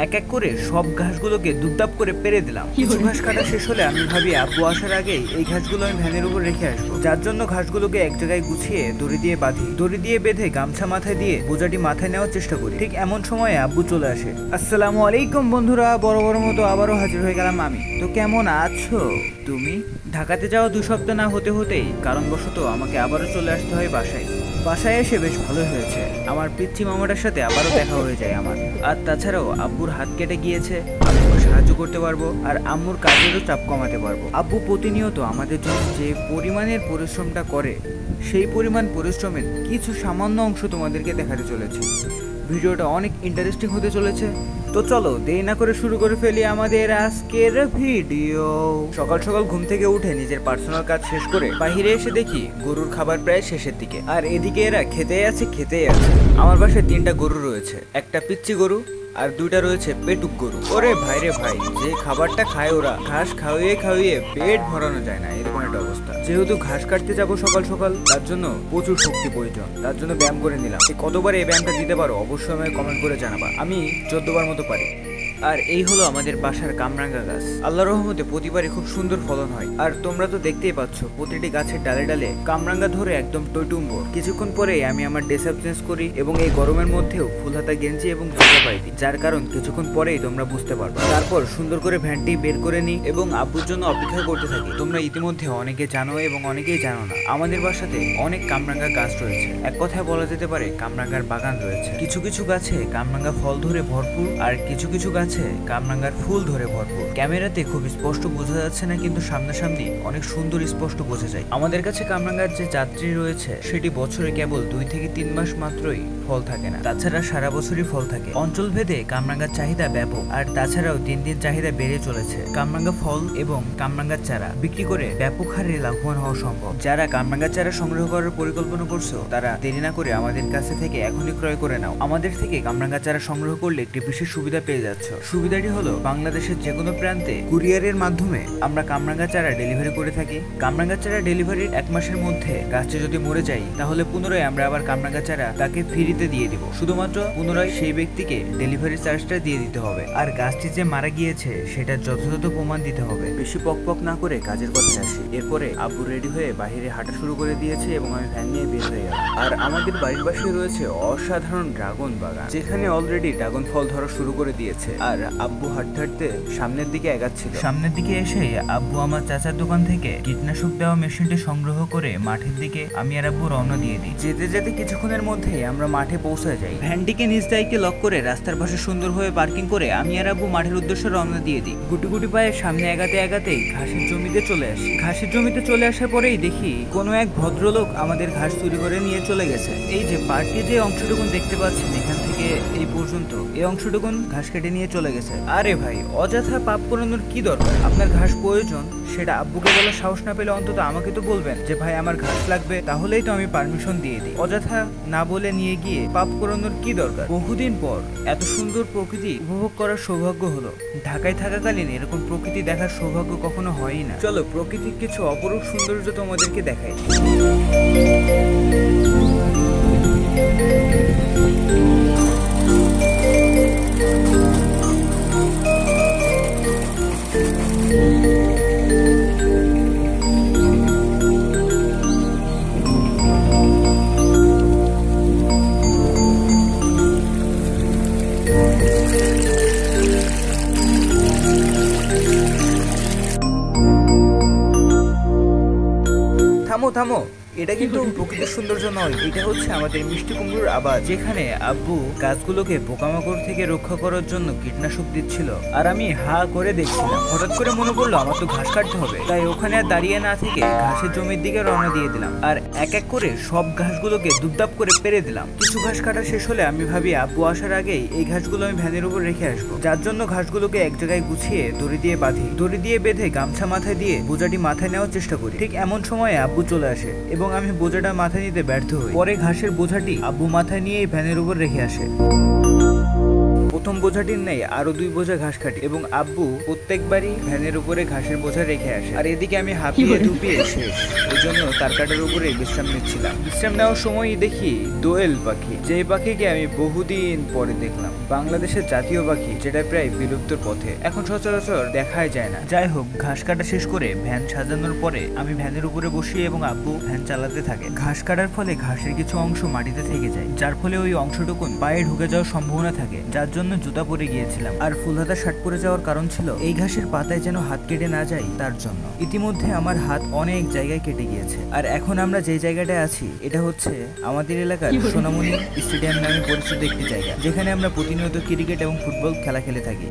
এক এক করে সব ঘাসগুলোকে দুপদাপ করে পেরে দিলাম। কিছু ঘাস কাটা শেষ হলে আমি ভাবি আব্বু আসার আগেই এই ঘাসগুলো আমি ভ্যানের উপর রেখে আসবো, যার জন্য ঘাসগুলোকে এক জায়গায় গুছিয়ে দড়ি দিয়ে বাঁধি। দড়ি দিয়ে বেঁধে গামছা মাথায় দিয়ে বোঝাটি মাথায় নেওয়ার চেষ্টা করি। ঠিক এমন সময়ে আব্বু চলে আসে। আসসালামু আলাইকুম বন্ধুরা, বড় বড় মতো আবারও হাজির হয়ে গেলাম আমি। তো কেমন আছো তুমি? ঢাকাতে যাওয়া 2 সপ্তাহ না হতে হতেই কারণবশত আমাকে আবারও চলে আসতে হয় বাসায়। বাসায় এসে বেশ ভালো হয়েছে, আমার পিচ্চি মামাটার সাথে আবারও দেখা হয়ে যায় আমার। আর তাছাড়াও আব্বুর হাত কেটে গিয়েছে, আব্বুকে সাহায্য করতে পারবো আর আম্মুর কাজেরও চাপ কমাতে পারবো। আব্বু প্রতিনিয়ত আমাদের জন্য যে পরিমাণের পরিশ্রমটা করে, সেই পরিমাণ পরিশ্রমের কিছু সামান্য অংশ তোমাদেরকে দেখাতে চলেছে। ভিডিওটা অনেক ইন্টারেস্টিং হতে চলেছে, তো চলো দেরি না করে শুরু করে ফেলি আমাদের আজকের ভিডিও। সকাল সকাল ঘুম থেকে উঠে নিজের পার্সোনাল কাজ শেষ করে বাইরে এসে দেখি গরুর খাবার প্রায় শেষের দিকে, আর এদিকে এরা খেতেই আছে। আমার বাসায় 3টা গরু রয়েছে, একটা পিচ্চি গরু আর 2টা রয়েছে পেটুক গরু। ওরে ভাই রে ভাই, যে খাবারটা খায় ওরা, ঘাস খাওয়িয়ে খাওয়িয়ে পেট ভরানো যায় না, এরকম একটা অবস্থা। যেহেতু ঘাস কাটতে যাবো সকাল সকাল, তার জন্য প্রচুর শক্তি প্রয়োজন, তার জন্য ব্যায়াম করে নিলাম। কতবার এই ব্যায়ামটা দিতে পারো অবশ্যই আমাকে কমেন্ট করে জানাবা। আমি 14 বার মতো পারি। আর এই হলো আমাদের বাসার কামরাঙ্গা গাছ। আল্লাহর রহমতে প্রতিবারই খুব সুন্দর ফলন হয়। আর তোমরা তো দেখতেই পাচ্ছ প্রতিটি গাছের ডালে ডালে কামরাঙ্গা ধরে একদম টইটুম্বর। কিছুক্ষণ পরে আমি আমার ড্রেস আপ চেঞ্জ করি এবং এই গরমের মধ্যেও ফুল হাতা গেঞ্জি এবং জুতো পাই দিই, যার কারণ কিছুক্ষণ পরেই তোমরা বুঝতে পারবে। তারপর সুন্দর করে ভ্যানটি বের করে নিই এবং আব্বুর জন্য অপেক্ষা করতে থাকি। তোমরা ইতিমধ্যে অনেকে জানো এবং অনেকেই জানো না, আমাদের বাসাতে অনেক কামরাঙ্গা গাছ রয়েছে। এক কথায় বলা যেতে পারে কামরাঙ্গার বাগান রয়েছে। কিছু কিছু গাছে কামরাঙ্গা ফল ধরে ভরপুর, আর কিছু কিছু গাছে কামরাঙ্গার ফুল ধরে ভরপুর। ক্যামেরাতে খুব স্পষ্ট বোঝা যাচ্ছে না, কিন্তু সামনাসামনি অনেক সুন্দর স্পষ্ট বোঝা যায়। আমাদের কাছে কামরাঙ্গার যে যাত্রী রয়েছে, সেটি বছরে কেবল 2 থেকে 3 মাস মাত্রই ফল থাকে না, তাছাড়া সারা বছরই ফল থাকে। অঞ্চল ভেদে কামরাঙ্গার চাহিদা ব্যাপক, আর তাছাড়াও দিন দিন চাহিদা বেড়ে চলেছে। কামরাঙ্গা ফল এবং কামরাঙ্গার চারা বিক্রি করে ব্যাপক হারে লাভবান হওয়া সম্ভব। যারা কামরাঙ্গার চারা সংগ্রহ করার পরিকল্পনা করছো, তারা দেরি না করে আমাদের কাছে থেকে এখনই ক্রয় করে নাও। আমাদের থেকে কামরাঙ্গার চারা সংগ্রহ করলে একটি বিশেষ সুবিধা পেয়ে যাচ্ছ। সুবিধাটি হলো বাংলাদেশের যে কোনো প্রান্তে কুরিয়ারের মাধ্যমে আমরা কামরাঙ্গা চারা ডেলিভারি করে থাকি। কামরাঙ্গা চারা ডেলিভারির 1 মাসের মধ্যে গাছটি যদি মরে যায়, তাহলে পুনরায় আমরা আবার কামরাঙ্গা চারা তাকে ফ্রিতে দিয়ে দিব। শুধুমাত্র পুনরায় সেই ব্যক্তিকে ডেলিভারি চার্জটা দিয়ে দিতে হবে, আর গাছটি যে মারা গিয়েছে সেটার যথাযথ প্রমাণ দিতে হবে। বেশি পক না করে কাজের কথায় আসি। এরপরে আব্বু রেডি হয়ে বাইরে হাঁটা শুরু করে দিয়েছে এবং আমি ভ্যান নিয়ে বের হয়ে গেলাম। আর আমাদের বাড়ির পাশে রয়েছে অসাধারণ ড্রাগন বাগান, যেখানে অলরেডি ড্রাগন ফল ধরা শুরু করে দিয়েছে। আর আব্বু হাঁটতে হাঁটতে সামনের দিকে এগাচ্ছিল। সামনের দিকে এসে আব্বু আমার চাচার দোকান থেকে কীটনাশক দেওয়া মেশিনটি সংগ্রহ করে মাঠের দিকে আমি আর আব্বু রওনা দিয়ে দিই। যেতে যেতে কিছুক্ষণের মধ্যে আমরা মাঠে পৌঁছে যাই। ভ্যানটিকে নিজ দায়িত্বে লক করে রাস্তার পাশে সুন্দরভাবে পার্কিং করে আমি আর আব্বু মাঠের উদ্দেশ্যে রওনা দিয়ে দিই। গুটি গুটি পায়ে সামনে এগাতেই ঘাসের জমিতে চলে আসি। ঘাসের জমিতে চলে আসার পরেই দেখি কোনো এক ভদ্রলোক আমাদের ঘাস চুরি করে নিয়ে চলে গেছে। এই যে পার্কে যে অংশটুকুন দেখতে পাচ্ছেন, এখান থেকে এই পর্যন্ত এই অংশটুকুন ঘাস কেটে নিয়ে চলে গেছে। আরে ভাই, অযথা পাপ করানোর কি দরকার? আপনার ঘাস প্রয়োজন, সেটা আব্বুকে বলার সাহস না পেলে অন্তত আমাকে তো বলবেন যে ভাই আমার ঘাস লাগবে, তাহলেই তো আমি পারমিশন দিয়ে দিই। অযথা না বলে নিয়ে গিয়ে পাপ করানোর কি দরকার? বহুদিন পর এত সুন্দর প্রকৃতি উপভোগ করার সৌভাগ্য হলো। ঢাকায় থাকাকালীন এরকম প্রকৃতি দেখার সৌভাগ্য কখনো হয়ই না। চলো প্রকৃতির কিছু অপরূপ সৌন্দর্য তোমাদেরকে দেখাই। থামো, এটা কিন্তু প্রকৃতির সৌন্দর্য নয়, এটা হচ্ছে আমাদের মিষ্টি কুমড়োর আবাদ, যেখানে আব্বু গাছগুলোকে পোকামাকড় থেকে রক্ষা করার জন্য কীটনাশক দিচ্ছিল। আর আমি হা করে দেখছিলাম। হঠাৎ করে মনে পড়লো আমার তো ঘাস কাটতে হবে, তাই ওখানে আর দাঁড়িয়ে না থেকে ঘাসের জমির দিকে রওনা দিয়ে দিলাম। আর এক এক করে সব ঘাসগুলোকে দুপদাপ করে পেরে দিলাম। কিছু ঘাস কাটা শেষ হলে আমি ভাবি আব্বু আসার আগেই এই ঘাসগুলো আমি ভ্যানের উপর রেখে আসবো, যার জন্য ঘাসগুলোকে এক জায়গায় গুছিয়ে দড়ি দিয়ে বাঁধি। দড়ি দিয়ে বেঁধে গামছা মাথায় দিয়ে বোঝাটি মাথায় নেওয়ার চেষ্টা করি। ঠিক এমন সময়ে আব্বু চলে আসে এবং আমি বোঝাটা মাথায় নিতে ব্যর্থ হই। পরে ঘাসের বোঝাটি আব্বু মাথায় নিয়ে ভ্যানের উপর রেখে আসে। প্রথম বোঝাটির নেই আরো 2 বোঝা ঘাস কাটি এবং আব্বু প্রত্যেকবারই ভ্যানের উপরে ঘাসের বোঝা রেখে আসে। আর এদিকে আমি হাঁপিয়ে ধুপিয়ে শেষ, ওই জন্য তার কাটার উপরে বিশ্রাম নিচ্ছিলাম। বিশ্রাম নেওয়ার সময়ই দেখি দোয়েল পাখি, যেই পাখিকে আমি বহুদিন পরে দেখলাম। বাংলাদেশের জাতীয় পাখি, যেটা প্রায় বিলুপ্তর পথে, এখন সচরাচর দেখাই যায় না। যাই হোক, ঘাস কাটা শেষ করে ভ্যান সাজানোর পরে আমি ভ্যানের উপরে বসি এবং আব্বু ভ্যান চালাতে থাকে। ঘাস কাটার ফলে ঘাসের কিছু অংশ মাটিতে থেকে যায়, যার ফলে ওই অংশটুকুন পায়ে ঢুকে যাওয়ার সম্ভাবনা থাকে, যার জন্য জুতা পরে গিয়েছিলাম। আর ফুলহাতা শার্ট পরে যাওয়ার কারণ ছিল এই ঘাসের পাতায় যেন হাত কেটে না যায় তার জন্য। ইতিমধ্যে আমার হাত অনেক জায়গায় কেটে গিয়েছে। আর এখন আমরা যে জায়গাটায় আছি এটা হচ্ছে আমাদের এলাকার সোনামণি স্টেডিয়াম নামে পরিচিত একটি জায়গা, যেখানে আমরা প্রতিনিয়ত ক্রিকেট এবং ফুটবল খেলা খেলে থাকি।